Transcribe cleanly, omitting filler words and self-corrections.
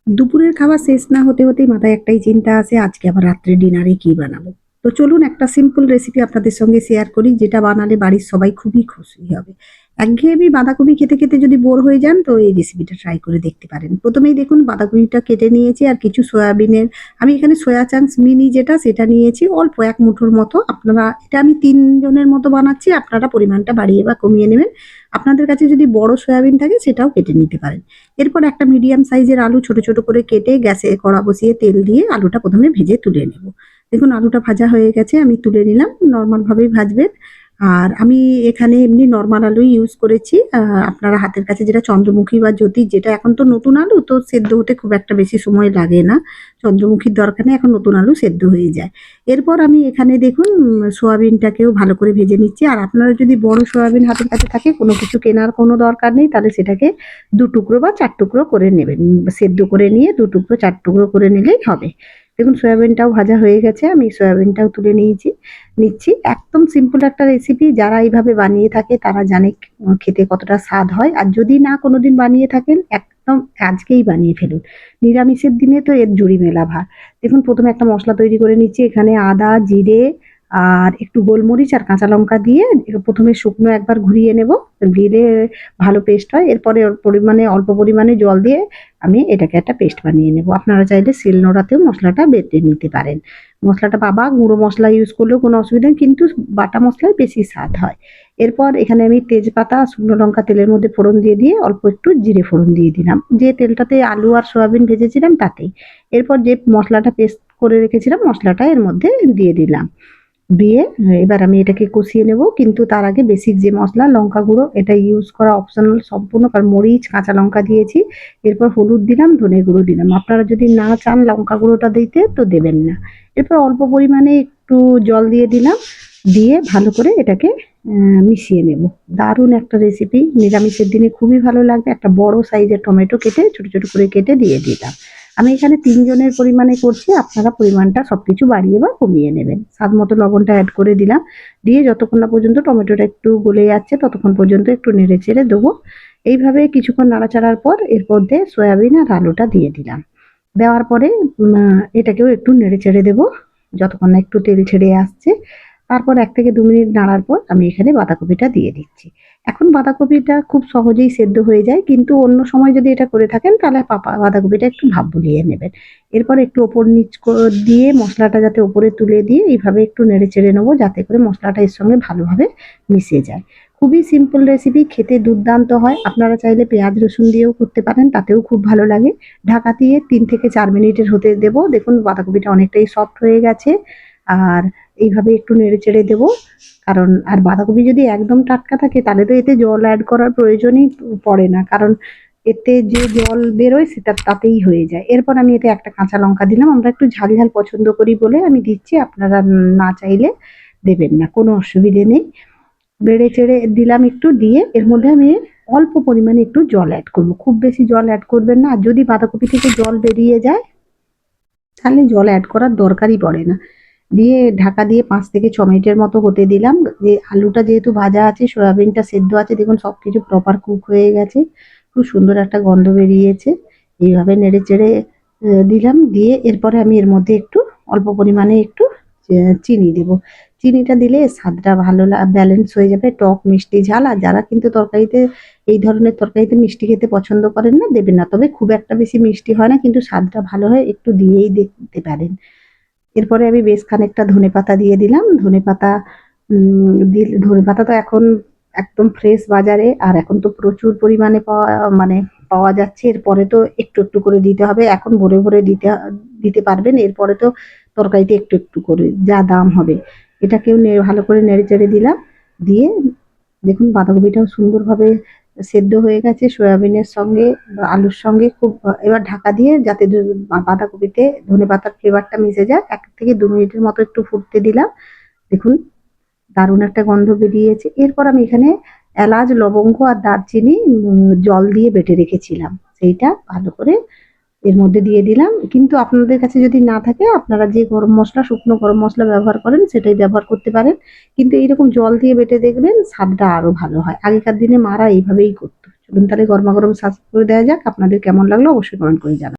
দুপুরের খাবার শেষ না হতে হতেই মাথায় একটাই চিন্তা আসে, আজকে আবার রাত্রে ডিনারে কি বানাবো। তো চলুন একটা সিম্পল রেসিপি আপনাদের সঙ্গে শেয়ার করি, যেটা বানালে বাড়ির সবাই খুবই খুশি হবে। একঘেয়েমি বাঁধাকপি খেতে খেতে যদি বোর হয়ে যান, তো এই রেসিপিটা ট্রাই করে দেখতে পারেন। প্রথমেই দেখুন বাঁধাকপিটা কেটে নিয়েছি, আর কিছু সয়াবিনের, আমি এখানে সয়া চাংস মিনি যেটা সেটা নিয়েছি, অল্প এক মুঠোর মতো। আপনারা, এটা আমি 3 জনের মতো বানাচ্ছি, আপনারা পরিমাণটা বাড়িয়ে বা কমিয়ে নেবেন। আপনাদের কাছে যদি বড় সয়াবিন থাকে সেটাও কেটে নিতে পারেন। এরপর একটা মিডিয়াম সাইজের আলু ছোট ছোট করে কেটে গ্যাসে কড়া বসিয়ে তেল দিয়ে আলুটা প্রথমে ভেজে তুলে নেব। দেখুন আলুটা ভাজা হয়ে গেছে, আমি তুলে নিলাম। নর্মাল ভাবেই ভাজবেন। আর আমি এখানে এমনি নর্মাল আলুই ইউজ করেছি। আপনারা হাতের কাছে যেটা চন্দ্রমুখী বা জ্যোতি, যেটা এখন তো নতুন আলু, তো সেদ্ধ হতে খুব একটা বেশি সময় লাগে না। চন্দ্রমুখীর দরকার নেই, এখন নতুন আলু সেদ্ধ হয়ে যায়। এরপর আমি এখানে দেখুন সোয়াবিনটাকেও ভালো করে ভেজে নিচ্ছি। আর আপনারা যদি বড় সোয়াবিন হাতের কাছে থাকে, কোনো কিছু কেনার কোনো দরকার নেই, তাহলে সেটাকে 2 টুকরো বা 4 টুকরো করে নেবেন। সেদ্ধ করে নিয়ে 2 টুকরো 4 টুকরো করে নিলেই হবে। দেখুন সয়াবিনটাও ভাজা হয়ে গেছে, আমি সয়াবিনটাও তুলে নিচ্ছি। একদম সিম্পল একটা রেসিপি, যারা এইভাবে বানিয়ে থাকে তারা জানে খেতে কতটা স্বাদ হয়। আর যদি না কোনোদিন বানিয়ে থাকেন, একদম আজকেই বানিয়ে ফেলুন। নিরামিষের দিনে তো এর জুড়ি মেলা ভার। দেখুন প্রথমে একটা মশলা তৈরি করে নিচ্ছি। এখানে আদা, জিরে আর একটু গোলমরিচ আর কাঁচা লঙ্কা দিয়ে প্রথমে শুকনো একবার ঘুরিয়ে নেব, দিলে ভালো পেস্ট হয়। এরপরে অল্প পরিমাণে জল দিয়ে আমি এটাকে একটা পেস্ট বানিয়ে নেব। আপনারা চাইলে শিলনোড়াতেও মশলাটা বেটে নিতে পারেন। মশলাটা বাবা গুঁড়ো মশলা ইউজ করলেও কোনো অসুবিধা নেই, কিন্তু বাটা মশলায় বেশি স্বাদ হয়। এরপর এখানে আমি তেজপাতা, শুকনো লঙ্কা তেলের মধ্যে ফোড়ন দিয়ে অল্প একটু জিরে ফোড়ন দিয়ে দিলাম, যে তেলটাতে আলু আর সয়াবিন ভেজেছিলাম তাতেই। এরপর যে মশলাটা পেস্ট করে রেখেছিলাম, মশলাটা এর মধ্যে দিয়ে দিলাম। দিয়ে এবার আমি এটাকে কষিয়ে নেব। কিন্তু তার আগে বেসিক যে মশলা লঙ্কা গুঁড়ো, এটা ইউজ করা অপশনাল সম্পূর্ণ, কারণ মরিচ কাঁচা লঙ্কা দিয়েছি। এরপর হলুদ দিলাম, ধনে গুঁড়ো দিলাম। আপনারা যদি না চান লঙ্কা গুঁড়োটা দিতে, তো দেবেন না। এরপর অল্প পরিমাণে একটু জল দিয়ে দিলাম, দিয়ে ভালো করে এটাকে মিশিয়ে নেব। দারুণ একটা রেসিপি, নিরামিষের দিনে খুবই ভালো লাগবে। একটা বড় সাইজের টমেটো কেটে ছোট ছোট করে কেটে দিয়ে দিলাম। আমি এখানে 3 জনের পরিমাণে করছি, আপনারা পরিমাণটা সবকিছু বাড়িয়ে বা কমিয়ে নেবেন। স্বাদ মতো লবণটা অ্যাড করে দিলাম। দিয়ে যতক্ষণ না পর্যন্ত টমেটোটা একটু গলে যাচ্ছে, ততক্ষণ পর্যন্ত একটু নেড়ে চেড়ে দেবো। এইভাবে কিছুক্ষণ নাড়াচাড়ার পর এর মধ্যে সয়াবিন আর আলুটা দিয়ে দিলাম। দেওয়ার পরে এটাকেও একটু নেড়ে চেড়ে দেবো যতক্ষণ না একটু তেল ছেড়ে আসছে। তারপর 1 থেকে 2 মিনিট নাড়ার পর আমি এখানে বাঁধাকপিটা দিয়ে দিচ্ছি। এখন বাঁধাকপিটা খুব সহজেই সেদ্ধ হয়ে যায়, কিন্তু অন্য সময় যদি এটা করে থাকেন তাহলে বাঁধাকপিটা একটু ভাপ বুলিয়ে নেবেন। এরপর একটু ওপর নিচ দিয়ে মশলাটা যাতে ওপরে তুলে দিয়ে এইভাবে একটু নেড়ে চেড়ে নেবো, যাতে করে মশলাটা এর সঙ্গে ভালোভাবে মিশে যায়। খুবই সিম্পল রেসিপি, খেতে দুর্দান্ত হয়। আপনারা চাইলে পেঁয়াজ রসুন দিয়েও করতে পারেন, তাতেও খুব ভালো লাগে। ঢাকা দিয়ে 3 থেকে 4 মিনিটের হতে দেবো। দেখুন বাঁধাকপিটা অনেকটাই সফট হয়ে গেছে। আর এইভাবে একটু নেড়ে চেড়ে দেবো। কারণ আর বাঁধাকপি যদি একদম টাটকা থাকে, তাহলে তো এতে জল অ্যাড করার প্রয়োজনই পড়ে না, কারণ এতে যে জল বেরোয় সেটা তাতেই হয়ে যায়। এরপর আমি এতে একটা কাঁচা লঙ্কা দিলাম। আমরা একটু ঝাল ঝাল পছন্দ করি বলে আমি দিচ্ছি, আপনারা না চাইলে দেবেন না, কোনো অসুবিধে নেই। নেড়ে চেড়ে দিলাম একটু, দিয়ে এর মধ্যে আমি অল্প পরিমাণে একটু জল অ্যাড করবো। খুব বেশি জল অ্যাড করবেন না। আর যদি বাঁধাকপি থেকে জল বেরিয়ে যায়, তাহলে জল অ্যাড করার দরকারই পড়ে না। দিয়ে ঢাকা দিয়ে 5 থেকে 6 মিনিটের মতো হতে দিলাম। যে আলুটা যেহেতু ভাজা আছে, সয়াবিনটা সেদ্ধ আছে, দেখুন সবকিছু প্রপার কুক হয়ে গেছে। খুব সুন্দর একটা গন্ধ বেরিয়েছে। এইভাবে নেড়ে চেড়ে দিলাম। দিয়ে এরপরে আমি এর মধ্যে একটু অল্প পরিমাণে একটু চিনি দেব। চিনিটা দিলে স্বাদটা ভালো ব্যালেন্স হয়ে যাবে, টক মিষ্টি ঝাল। আর যারা কিন্তু তরকারিতে, এই ধরনের তরকারিতে মিষ্টি খেতে পছন্দ করেন না, দেবেন না। তবে খুব একটা বেশি মিষ্টি হয় না, কিন্তু স্বাদটা ভালো হয়, একটু দিয়েই দেখতে পারেন। এরপরে আমি বেশ খানিকটা ধনেপাতা দিয়ে দিলাম। ধনেপাতা তো এখন একদম ফ্রেশ বাজারে, আর এখন তো প্রচুর পরিমাণে পাওয়া যাচ্ছে। এরপরে তো একটু একটু করে দিতে হবে। এখন ভরে ভরে দিতে পারবেন। এরপরে তো তরকারিতে একটু একটু করে যা দাম হবে। এটাকেও ভালো করে নেড়ে চেড়ে দিলাম। দিয়ে দেখুন বাঁধাকপিটাও সুন্দরভাবে সেদ্ধ হয়ে গেছে সয়াবিনের সঙ্গে, আলুর সঙ্গে। খুব এবার ঢাকা দিয়ে, যাতে বাঁধাকপিতে ধনেপাতার ফ্লেভারটা মিশে যায়, 1 থেকে 2 মিনিটের মতো একটু ফুটতে দিলাম। দেখুন দারুণ একটা গন্ধ বেরিয়েছে। এরপর আমি এখানে এলাচ, লবঙ্গ আর দারচিনি জল দিয়ে বেটে রেখেছিলাম, সেইটা ভালো করে এর মধ্যে দিয়ে দিলাম। কিন্তু আপনাদের কাছে যদি না থাকে, আপনারা যে গরম মশলা, শুকনো গরম মশলা ব্যবহার করেন সেটাই ব্যবহার করতে পারেন। কিন্তু এইরকম জল দিয়ে বেটে দেখবেন স্বাদটা আরো ভালো হয়। আগেকার দিনে মারা এইভাবেই করতো। চলুন তাহলে গরমাগরম সার্ভ করে দেওয়া যাক। আপনাদের কেমন লাগলো অবশ্যই কমেন্ট করে জানাবেন।